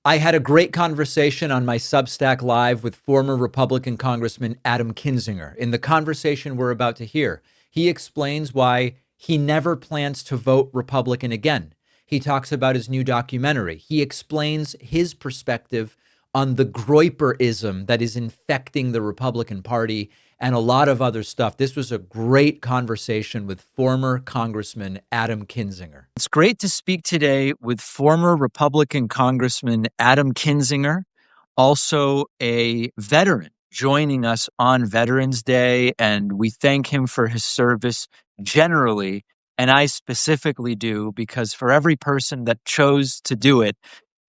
I had a great conversation on my Substack Live with former Republican Congressman Adam Kinzinger. In the conversation we're about to hear, he explains why he never plans to vote Republican again. He talks about his new documentary. He explains his perspective on the Groyperism that is infecting the Republican Party and a lot of other stuff. This was a great conversation with former Congressman Adam Kinzinger. It's great to speak today with former Republican Congressman Adam Kinzinger, also a veteran, joining us on Veterans Day. And we thank him for his service generally. And I specifically do, because for every person that chose to do it,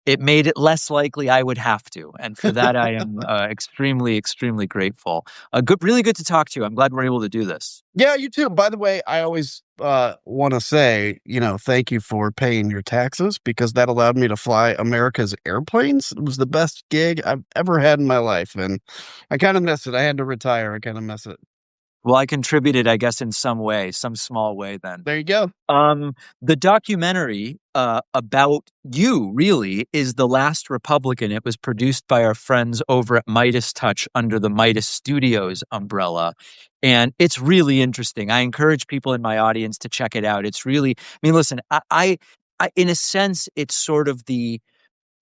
it made it less likely I would have to. And for that, I am extremely, extremely grateful. Really good to talk to you. I'm glad we're able to do this. Yeah, you too. By the way, I always want to say, thank you for paying your taxes, because that allowed me to fly America's airplanes. It was the best gig I've ever had in my life. And I kind of miss it. I had to retire. I kind of miss it. Well, I contributed, I guess, in some way, some small way then. There you go. The documentary about you, really, is The Last Republican. It was produced by our friends over at Midas Touch under the Midas Studios umbrella. And it's really interesting. I encourage people in my audience to check it out. It's really, listen, I in a sense, it's sort of the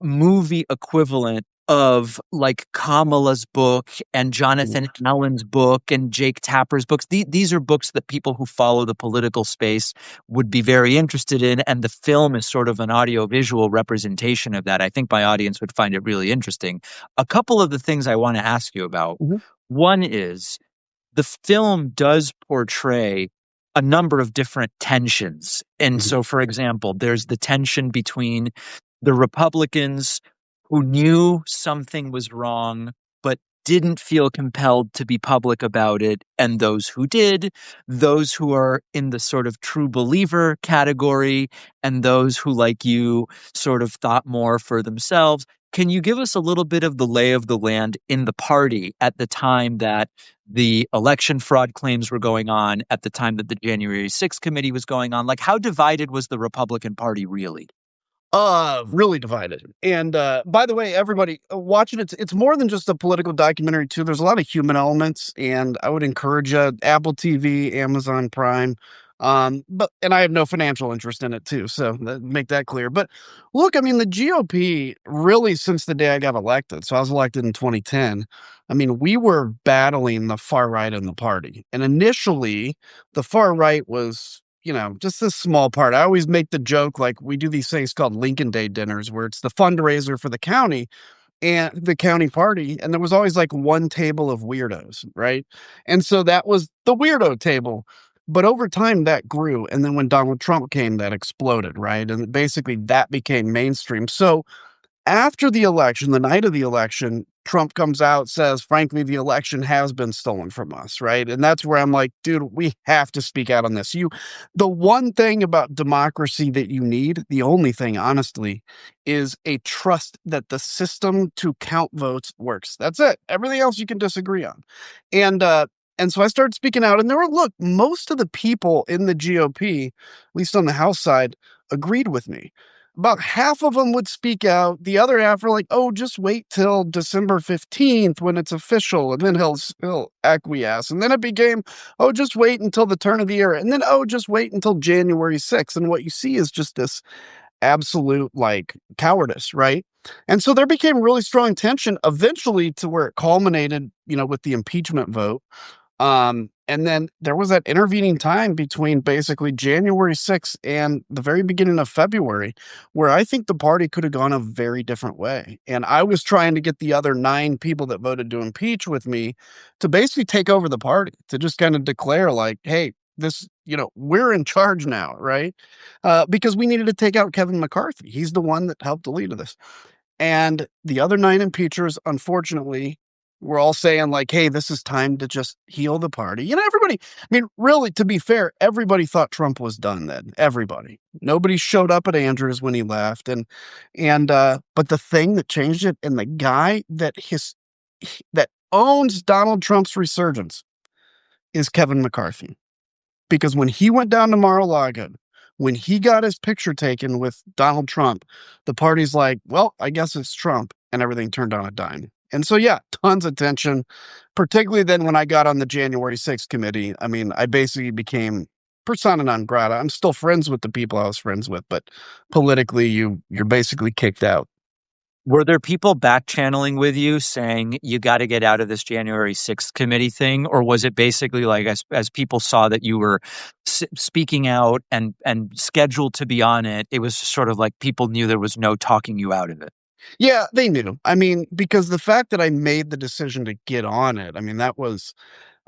movie equivalent of like Kamala's book and Jonathan Allen's book and Jake Tapper's books. These are books that people who follow the political space would be very interested in. And the film is sort of an audiovisual representation of that. I think my audience would find it really interesting. A couple of the things I want to ask you about. Mm-hmm. One is the film does portray a number of different tensions. And so, for example, there's the tension between the Republicans who knew something was wrong, but didn't feel compelled to be public about it, and those who did, those who are in the sort of true believer category, and those who, like you, sort of thought more for themselves. Can you give us a little bit of the lay of the land in the party at the time that the election fraud claims were going on, at the time that the January 6th committee was going on? Like, how divided was the Republican Party really? Really divided. And by the way, everybody watching it's more than just a political documentary too. There's a lot of human elements, and I would encourage Apple TV, Amazon Prime. And I have no financial interest in it too, so make that clear. But look, the GOP really, since the day I got elected, so I was elected in 2010. We were battling the far right in the party, and initially the far right was just this small part. I always make the joke, like, we do these things called Lincoln Day dinners, where it's the fundraiser for the county and the county party. And there was always like one table of weirdos, right? And so that was the weirdo table. But over time that grew. And then when Donald Trump came, that exploded, right? And basically that became mainstream. So after the election, the night of the election, Trump comes out, says, frankly, the election has been stolen from us, right? And that's where I'm like, dude, we have to speak out on this. The one thing about democracy that you need, the only thing, honestly, is a trust that the system to count votes works. That's it. Everything else you can disagree on. And so I started speaking out, and most of the people in the GOP, at least on the House side, agreed with me. About half of them would speak out. The other half are like, oh, just wait till December 15th when it's official. And then he'll acquiesce. And then it became, oh, just wait until the turn of the year. And then, oh, just wait until January 6th. And what you see is just this absolute cowardice, right? And so there became really strong tension eventually to where it culminated, with the impeachment vote. And then there was that intervening time between basically January 6th and the very beginning of February, where I think the party could have gone a very different way. And I was trying to get the other 9 people that voted to impeach with me to basically take over the party, to just kind of declare like, hey, this, we're in charge now, right? Because we needed to take out Kevin McCarthy. He's the one that helped the lead of this. And the other 9 impeachers, unfortunately, we're all saying like, hey, this is time to just heal the party. Everybody, really, to be fair, everybody thought Trump was done then. Everybody. Nobody showed up at Andrews when he left. But the thing that changed it, and the guy that owns Donald Trump's resurgence, is Kevin McCarthy. Because when he went down to Mar-a-Lago, When he got his picture taken with Donald Trump, the party's like, well, I guess it's Trump, and everything turned on a dime. And so, yeah, tons of tension, particularly then when I got on the January 6th committee. I mean, I basically became persona non grata. I'm still friends with the people I was friends with, but politically, you're basically kicked out. Were there people back channeling with you saying you got to get out of this January 6th committee thing? Or was it basically like as people saw that you were speaking out and scheduled to be on it, it was sort of like people knew there was no talking you out of it? Yeah, they knew. I mean, because the fact that I made the decision to get on it, I mean, that was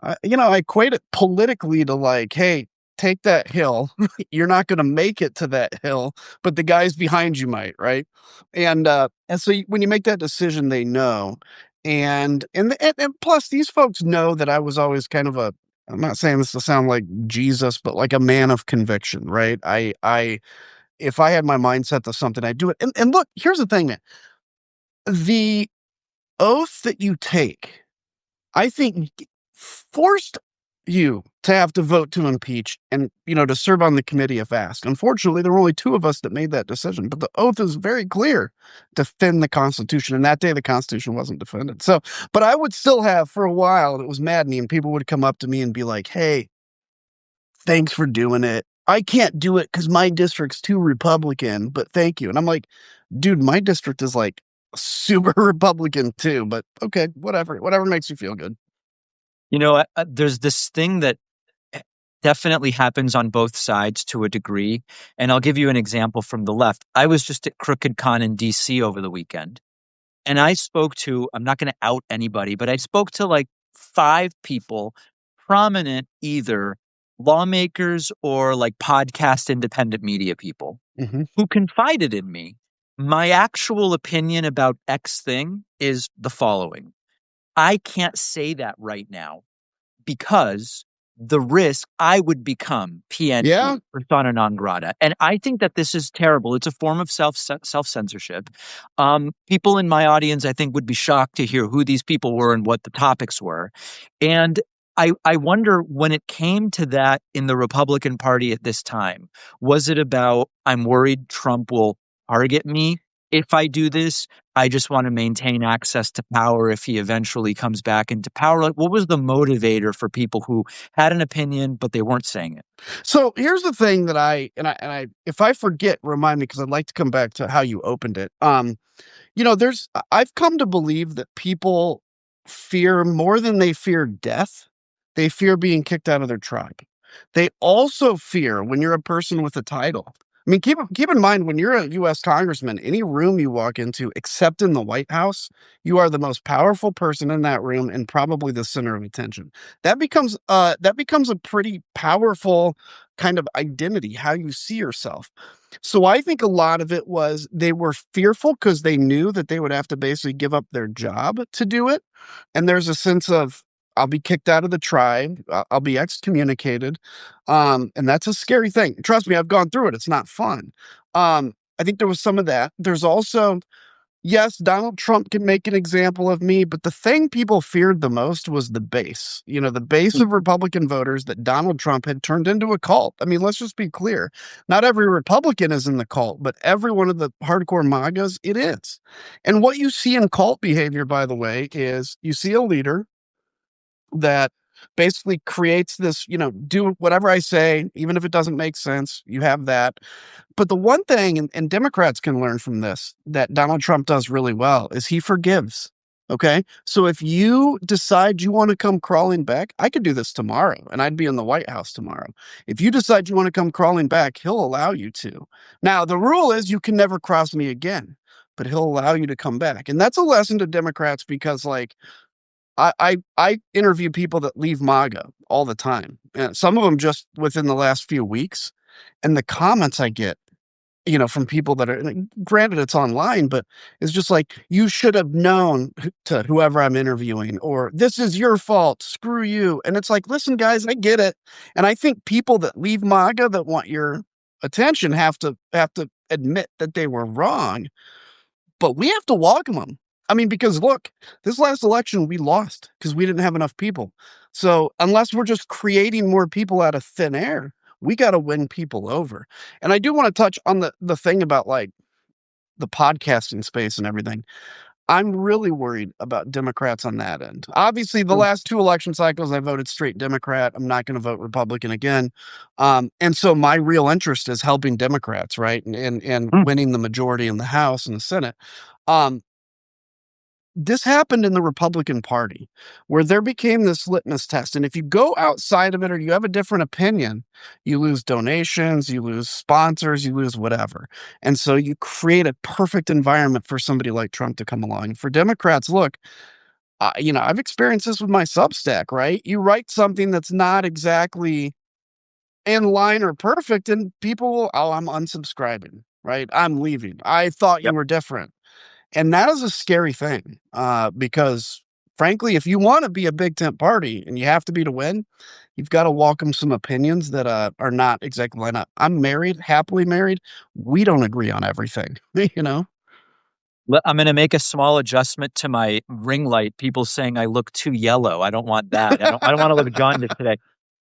I equate it politically to like, hey, take that hill. You're not going to make it to that hill, but the guys behind you might, right? And so when you make that decision, they know, and plus these folks know that I was always kind of a. I'm not saying this to sound like Jesus, but like a man of conviction, right? If I had my mind set to something, I'd do it. And look, here's the thing, man. The oath that you take, I think, forced you to have to vote to impeach and, to serve on the committee if asked. Unfortunately, there were only two of us that made that decision, but the oath is very clear: defend the Constitution. And that day, the Constitution wasn't defended. So, but I would still have for a while, and it was maddening, and people would come up to me and be like, hey, thanks for doing it. I can't do it because my district's too Republican, but thank you. And I'm like, dude, my district is like super Republican too, but okay, whatever makes you feel good. There's this thing that definitely happens on both sides to a degree. And I'll give you an example from the left. I was just at Crooked Con in DC over the weekend. And I spoke to, I'm not going to out anybody, but I spoke to like 5 people, prominent either lawmakers or like podcast independent media people, Mhm. who confided in me. My actual opinion about X thing is the following: I can't say that right now because the risk I would become Yeah. PNG, persona non grata. And I think that this is terrible. It's a form of self censorship. People in my audience, I think, would be shocked to hear who these people were and what the topics were. And I wonder, when it came to that in the Republican Party at this time, was it about, I'm worried Trump will target me if I do this? I just want to maintain access to power if he eventually comes back into power. Like, what was the motivator for people who had an opinion, but they weren't saying it? So here's the thing that I if I forget, remind me, because I'd like to come back to how you opened it. I've come to believe that people fear more than they fear death. They fear being kicked out of their tribe. They also fear when you're a person with a title. I mean, keep in mind, when you're a U.S. congressman, any room you walk into, except in the White House, you are the most powerful person in that room and probably the center of attention. That becomes a pretty powerful kind of identity, how you see yourself. So I think a lot of it was they were fearful because they knew that they would have to basically give up their job to do it. And there's a sense of, I'll be kicked out of the tribe. I'll be excommunicated. And that's a scary thing. Trust me, I've gone through it. It's not fun. I think there was some of that. There's also, yes, Donald Trump can make an example of me, but the thing people feared the most was the base. The base of Republican voters that Donald Trump had turned into a cult. I mean, let's just be clear. Not every Republican is in the cult, but every one of the hardcore MAGAs, it is. And what you see in cult behavior, by the way, is you see a leader that basically creates this, do whatever I say, even if it doesn't make sense. You have that. But the one thing, and Democrats can learn from this, that Donald Trump does really well is he forgives. Okay. So if you decide you want to come crawling back, I could do this tomorrow and I'd be in the White House tomorrow. If you decide you want to come crawling back, he'll allow you to. Now, the rule is you can never cross me again, but he'll allow you to come back. And that's a lesson to Democrats because, like, I interview people that leave MAGA all the time, and some of them just within the last few weeks, and the comments I get, from people that are, granted it's online, but it's just like, you should have known, to whoever I'm interviewing, or this is your fault, screw you. And it's like, listen, guys, I get it. And I think people that leave MAGA that want your attention have to admit that they were wrong, but we have to welcome them. I mean, because look, this last election we lost because we didn't have enough people. So unless we're just creating more people out of thin air, We got to win people over. And I do want to touch on the thing about like the podcasting space and everything. I'm really worried about Democrats on that end. Obviously, the Mm. last 2 election cycles, I voted straight Democrat. I'm not gonna vote Republican again. And so my real interest is helping Democrats, right? And Mm. winning the majority in the House and the Senate. Um, this happened in the Republican Party, where there became this litmus test, and if you go outside of it or you have a different opinion, you lose donations, you lose sponsors, you lose whatever, and so you create a perfect environment for somebody like Trump to come along. For Democrats, look, I've experienced this with my Substack, right? You write something that's not exactly in line or perfect, and people will, "Oh, I'm unsubscribing," right? "I'm leaving. I thought you Yep. were different." And that is a scary thing, because frankly, if you wanna be a big tent party and you have to be to win, you've gotta welcome some opinions that, are not exactly line up. I'm married, happily married. We don't agree on everything, you know? I'm going to make a small adjustment to my ring light. People saying I look too yellow. I don't want that. I don't want to look jaundiced today.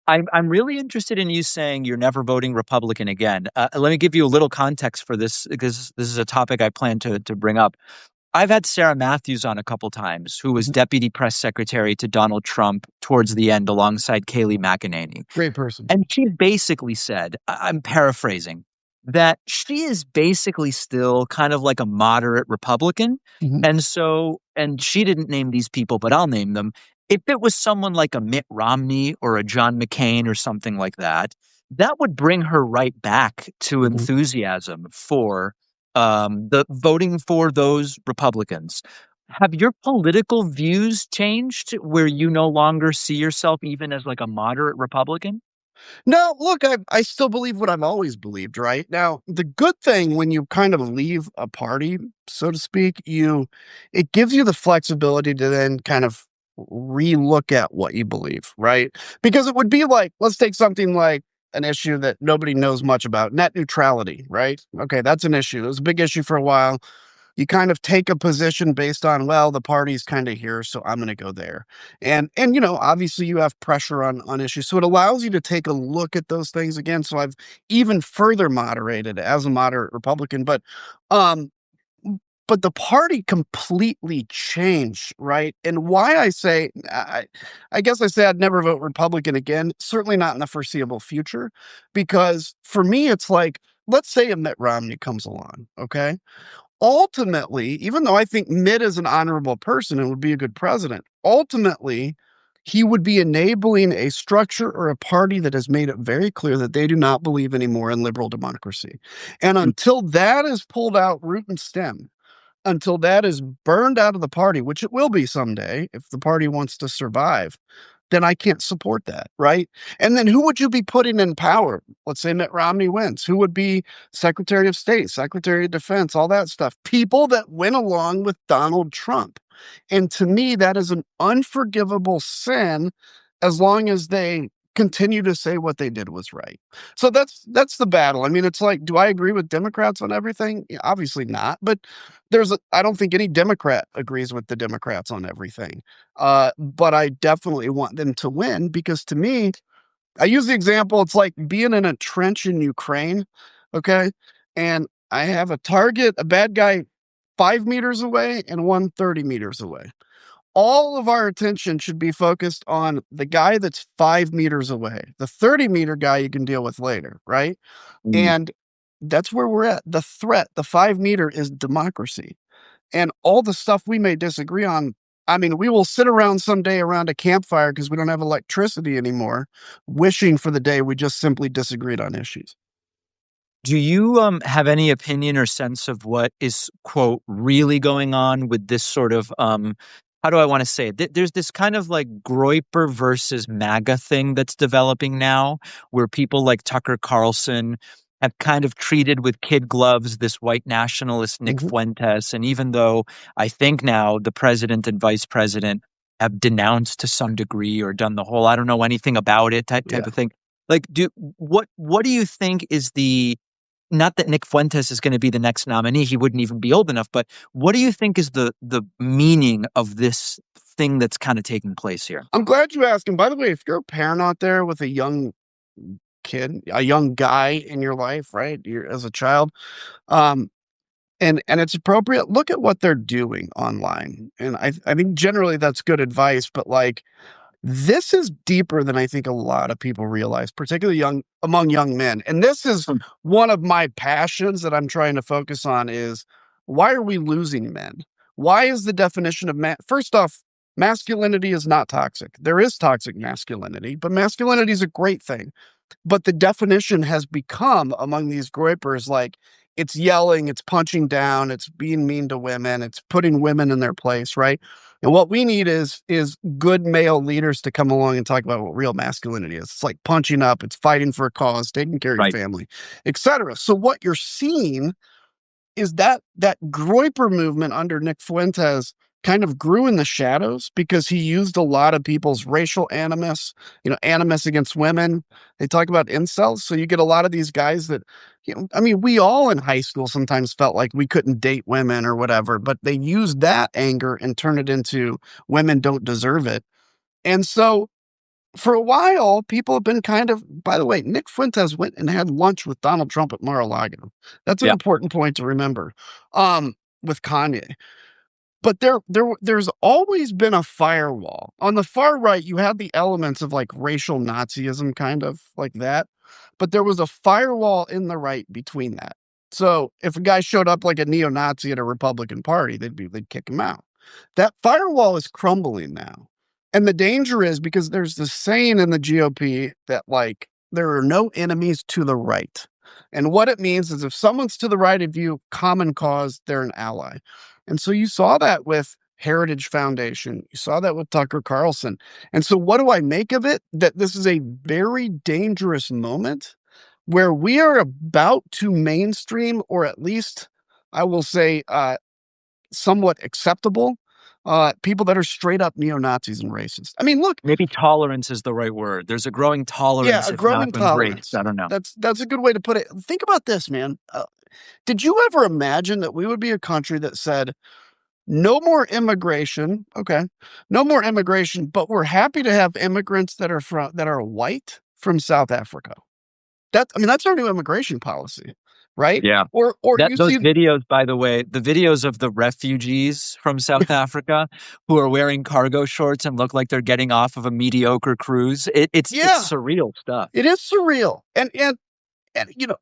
I'm really interested in you saying you're never voting Republican again. Let me give you a little context for this because this is a topic I plan to bring up. I've had Sarah Matthews on a couple times, who was Mhm. deputy press secretary to Donald Trump towards the end, alongside Kayleigh McEnany. Great person. And she basically said, I'm paraphrasing, that she is basically still kind of like a moderate Republican. Mhm, And she didn't name these people, but I'll name them. If it was someone like a Mitt Romney or a John McCain or something like that, that would bring her right back to mhm. enthusiasm for the voting for those Republicans. Have your political views changed where you no longer see yourself even as like a moderate Republican? No, look, I still believe what I've always believed, right? Now, the good thing when you kind of leave a party, so to speak, it gives you the flexibility to then kind of relook at what you believe, right? Because it would be like, let's take something like an issue that nobody knows much about, net neutrality, right? Okay, that's an issue. It was a big issue for a while. You kind of take a position based on, well, the party's kind of here, so I'm going to go there. And obviously you have pressure on issues. So it allows you to take a look at those things again. So I've even further moderated as a moderate Republican, um but the party completely changed, right? And why I say I guess I say I'd never vote Republican again, certainly not in the foreseeable future, because for me it's like, let's say a Mitt Romney comes along, okay? Ultimately, even though I think Mitt is an honorable person and would be a good president, ultimately, he would be enabling a structure or a party that has made it very clear that they do not believe anymore in liberal democracy. And Mm. until that is pulled out root and stem, until that is burned out of the party, which it will be someday if the party wants to survive, then I can't support that, right? And then who would you be putting in power? Let's say Mitt Romney wins. Who would be Secretary of State, Secretary of Defense, all that stuff? People that went along with Donald Trump. And to me, that is an unforgivable sin as long as they continue to say what they did was right. So that's the battle. I mean, it's like, do I agree with Democrats on everything? Yeah, obviously not, but I don't think any Democrat agrees with the Democrats on everything. But I definitely want them to win because to me, I use the example, it's like being in a trench in Ukraine, okay? And I have a target, a bad guy 5 meters away and one 30 meters away. All of our attention should be focused on the guy that's 5 meters away. The 30-meter guy you can deal with later, right? Mm. And that's where we're at. The threat, the 5 meter is democracy. And all the stuff we may disagree on, I mean, we will sit around someday around a campfire because we don't have electricity anymore, wishing for the day we just simply disagreed on issues. Do you have any opinion or sense of what is, quote, really going on with this sort of how do I want to say it? There's this kind of like Groyper versus MAGA thing that's developing now, where people like Tucker Carlson have kind of treated with kid gloves this white nationalist Nick Mhm. Fuentes. And even though I think now the president and vice president have denounced to some degree or done the whole I don't know anything about it type Yeah. of thing. Like, what do you think is the not that Nick Fuentes is gonna be the next nominee, he wouldn't even be old enough, but what do you think is the meaning of this thing that's kinda taking place here? I'm glad you asked. And by the way, if you're a parent out there with a young kid, a young guy in your life, right? You're as a child. Um, and it's appropriate. Look at what they're doing online. And I think generally that's good advice, but like this is deeper than I think a lot of people realize, particularly among young men. And this is Hmm. one of my passions that I'm trying to focus on is why are we losing men? Why is the definition of first off, masculinity is not toxic. There is toxic masculinity, but masculinity is a great thing. But the definition has become among these groypers like it's yelling, it's punching down, it's being mean to women, it's putting women in their place, right? And what we need is good male leaders to come along and talk about what real masculinity is. It's like punching up, it's fighting for a cause, taking care of your Right. family, etc. So what you're seeing is that Groyper movement under Nick Fuentes kind of grew in the shadows because he used a lot of people's racial animus, animus against women. They talk about incels, so you get a lot of these guys that, I mean, we all in high school sometimes felt like we couldn't date women or whatever, but they used that anger and turn it into women don't deserve it. And so for a while, people have been kind of, by the way, Nick Fuentes went and had lunch with Donald Trump at Mar-a-Lago. That's an Yeah. important point to remember, with Kanye. But there's always been a firewall. On the far right, you had the elements of like racial Nazism, kind of like that. But there was a firewall in the right between that. So if a guy showed up like a neo-Nazi at a Republican party, they'd kick him out. That firewall is crumbling now. And the danger is because there's this saying in the GOP that like there are no enemies to the right. And what it means is if someone's to the right of you, common cause, they're an ally. And so you saw that with Heritage Foundation. You saw that with Tucker Carlson. And so what do I make of it? That this is a very dangerous moment where we are about to mainstream, or at least I will say somewhat acceptable, people that are straight up neo-Nazis and racist. I mean, look, Maybe tolerance is the right word. There's a growing yeah, tolerance, a if not growing embrace. tolerance. I don't know. That's a good way to put it. Think about this, man. Did you ever imagine that we would be a country that said, no more immigration. Okay. No more immigration, but we're happy to have immigrants that are white from South Africa. That's our new immigration policy, right? Yeah. Or you Those see, videos, by the way, the videos of the refugees from South Africa who are wearing cargo shorts and look like they're getting off of a mediocre cruise. It's yeah, surreal stuff. it is surreal. And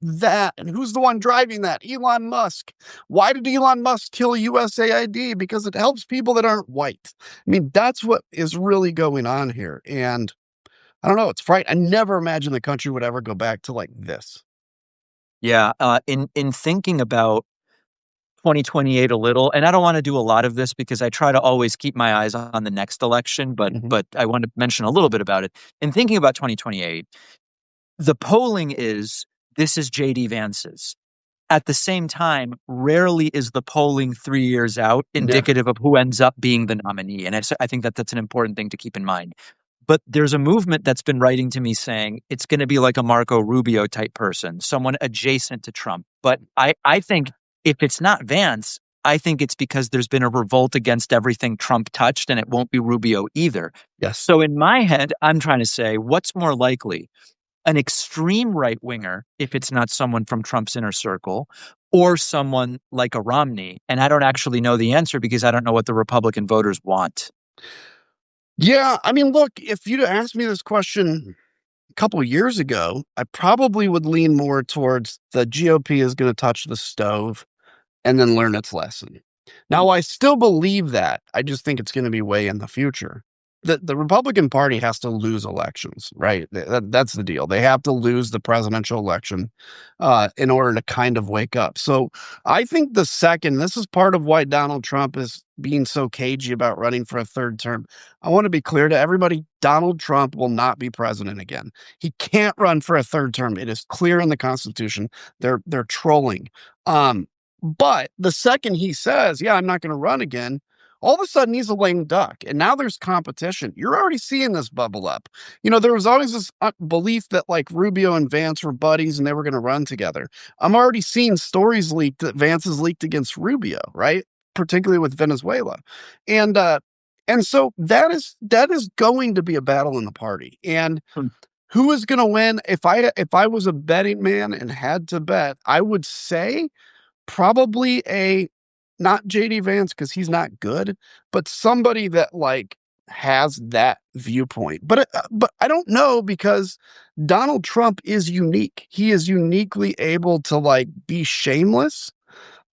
that, and who's the one driving that? Elon Musk. Why did Elon Musk kill USAID? Because it helps people that aren't white. I mean, that's what is really going on here. And I don't know, it's frightening. I never imagined the country would ever go back to like this. Yeah. In thinking about 2028 a little, and I don't want to do a lot of this because I try to always keep my eyes on the next election, but Mhm. but I want to mention a little bit about it. In thinking about 2028, the polling is this is JD Vance's. At the same time, rarely is the polling 3 years out Yeah. indicative of who ends up being the nominee. And I think that that's an important thing to keep in mind. But there's a movement that's been writing to me saying it's going to be like a Marco Rubio type person, someone adjacent to Trump. But I think if it's not Vance, I think it's because there's been a revolt against everything Trump touched, and it won't be Rubio either. Yes. So in my head, I'm trying to say what's more likely? An extreme right winger, if it's not someone from Trump's inner circle, or someone like a Romney. And I don't actually know the answer because I don't know what the Republican voters want. Yeah. I mean, look, if you'd asked me this question a couple of years ago, I probably would lean more towards the GOP is going to touch the stove and then learn its lesson. Now, I still believe that. I just think it's going to be way in the future. The Republican Party has to lose elections, right? That's the deal. They have to lose the presidential election in order to kind of wake up. So I think the second, this is part of why Donald Trump is being so cagey about running for a third term. I want to be clear to everybody, Donald Trump will not be president again. He can't run for a third term. It is clear in the Constitution. They're trolling. But the second he says, yeah, I'm not going to run again, all of a sudden he's a lame duck. And now there's competition. You're already seeing this bubble up. There was always this belief that like Rubio and Vance were buddies and they were going to run together. I'm already seeing stories leaked that Vance has leaked against Rubio, right? Particularly with Venezuela. And so that is going to be a battle in the party. And Hmm. who is going to win? If I was a betting man and had to bet, I would say probably a not JD Vance because he's not good, but somebody that like has that viewpoint. But I don't know because Donald Trump is unique. He is uniquely able to like be shameless,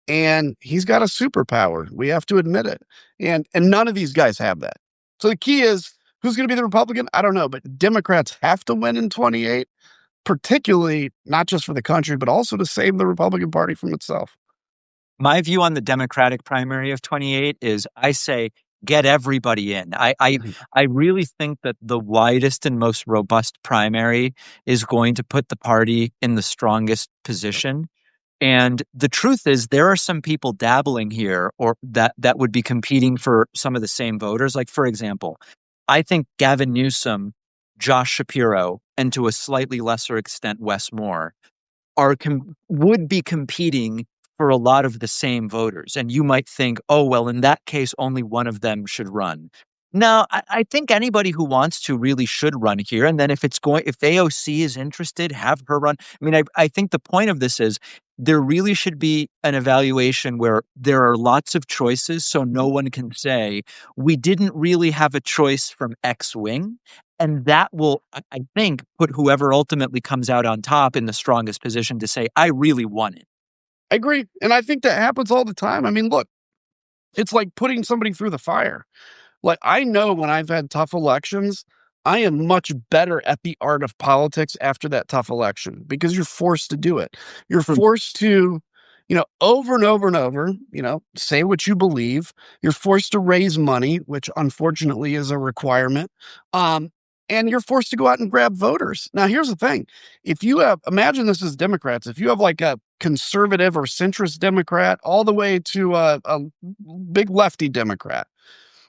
and he's got a superpower. We have to admit it. And none of these guys have that. So the key is who's going to be the Republican? I don't know, but Democrats have to win in 28, particularly not just for the country, but also to save the Republican Party from itself. My view on the Democratic primary of 28 is I say get everybody in. Mhm. I really think that the widest and most robust primary is going to put the party in the strongest position. And the truth is, there are some people dabbling here or that would be competing for some of the same voters. Like, for example, I think Gavin Newsom, Josh Shapiro, and to a slightly lesser extent, Wes Moore would be competing for a lot of the same voters. And you might think, oh, well, in that case, only one of them should run. No, I think anybody who wants to really should run here. And then if AOC is interested, have her run. I mean, I think the point of this is there really should be an evaluation where there are lots of choices. So no one can say we didn't really have a choice from X wing. And that will, I think, put whoever ultimately comes out on top in the strongest position to say, I really won it. I agree. And I think that happens all the time. I mean, look, it's like putting somebody through the fire. Like, I know when I've had tough elections, I am much better at the art of politics after that tough election because you're forced to do it. You're forced to, over and over and over, say what you believe. You're forced to raise money, which unfortunately is a requirement. Um, and you're forced to go out and grab voters. Now, here's the thing. If you have, imagine this as Democrats, if you have like a conservative or centrist Democrat all the way to a big lefty Democrat,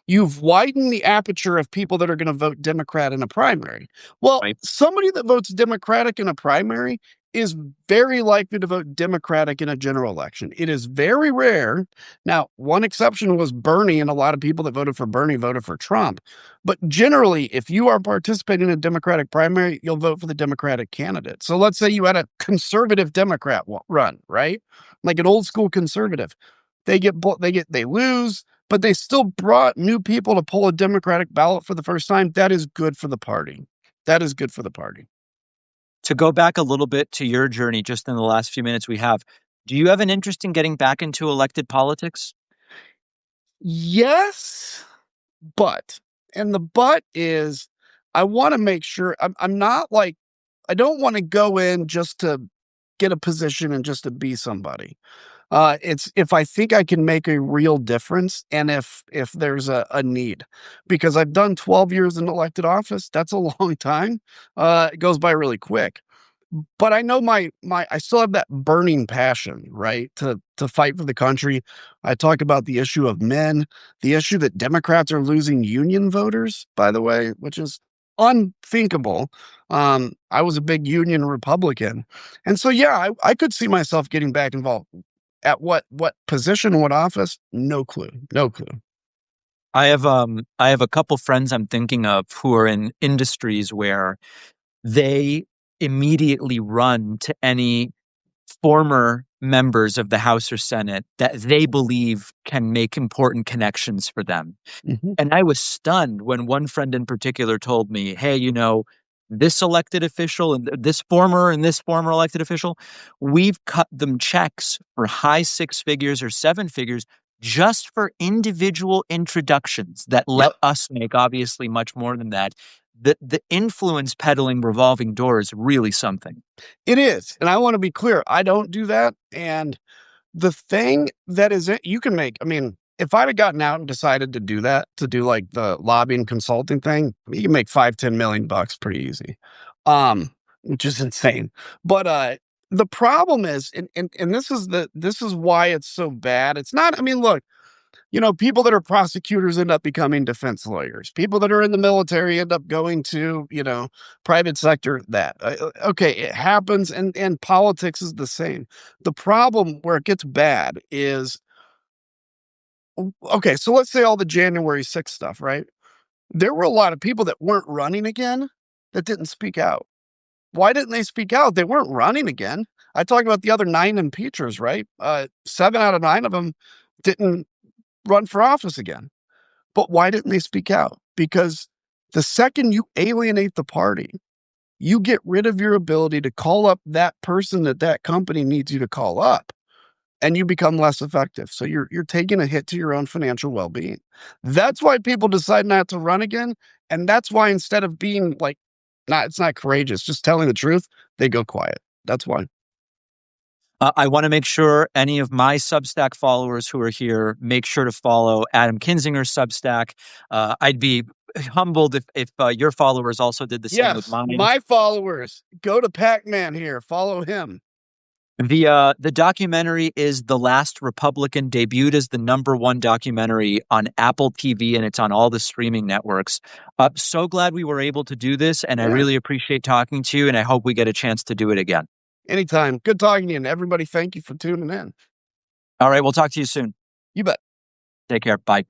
you've widened the aperture of people that are going to vote Democrat in a primary. Well, Right. somebody that votes Democratic in a primary is very likely to vote Democratic in a general election. It is very rare. Now, one exception was Bernie, and a lot of people that voted for Bernie voted for Trump. But generally, if you are participating in a Democratic primary, you'll vote for the Democratic candidate. So let's say you had a conservative Democrat run, right? Like an old school conservative. They lose, but they still brought new people to pull a Democratic ballot for the first time. That is good for the party. That is good for the party. To go back a little bit to your journey, just in the last few minutes we have, do you have an interest in getting back into elected politics? Yes, but, and the but is I want to make sure I'm not like, I don't want to go in just to get a position and just to be somebody. It's if I think I can make a real difference and if there's a need, because I've done 12 years in elected office. That's a long time. It goes by really quick. But I know my I still have that burning passion, right? To fight for the country. I talk about the issue of men, the issue that Democrats are losing union voters, by the way, which is unthinkable. I was a big union Republican. And so yeah, I could see myself getting back involved. At what position, what office? No clue. No clue. I have a couple friends I'm thinking of who are in industries where they immediately run to any former members of the House or Senate that they believe can make important connections for them. Mhm. And I was stunned when one friend in particular told me, hey, this elected official and this former elected official, we've cut them checks for high six figures or seven figures just for individual introductions that let Yep. us make obviously much more than that. The influence peddling revolving door is really something. It is. And I want to be clear. I don't do that. And the thing that is it, you can make, I mean, if I'd have gotten out and decided to do that, to do like the lobbying consulting thing, you can make 5-10 million bucks pretty easy. Which is insane. But the problem is, and this is why it's so bad. It's not, I mean, look, people that are prosecutors end up becoming defense lawyers. People that are in the military end up going to, private sector. Okay, it happens, and politics is the same. The problem where it gets bad is, okay, so let's say all the January 6th stuff, right? There were a lot of people that weren't running again that didn't speak out. Why didn't they speak out? They weren't running again. I talked about the other 9 impeachers, right? 7 out of 9 of them didn't run for office again. But why didn't they speak out? Because the second you alienate the party, you get rid of your ability to call up that person that company needs you to call up, and you become less effective. So you're taking a hit to your own financial well-being. That's why people decide not to run again, and that's why instead of being like, it's not courageous, just telling the truth, they go quiet. That's why. I want to make sure any of my Substack followers who are here make sure to follow Adam Kinzinger's Substack. I'd be humbled if your followers also did the same with Yes, mine. my followers, go to Pakman here, follow him. The documentary is The Last Republican, debuted as the #1 documentary on Apple TV, and it's on all the streaming networks. So glad we were able to do this, and I Yeah, really appreciate talking to you, and I hope we get a chance to do it again. anytime. Good talking to you, and everybody, thank you for tuning in. All right, we'll talk to you soon. You bet. Take care. Bye.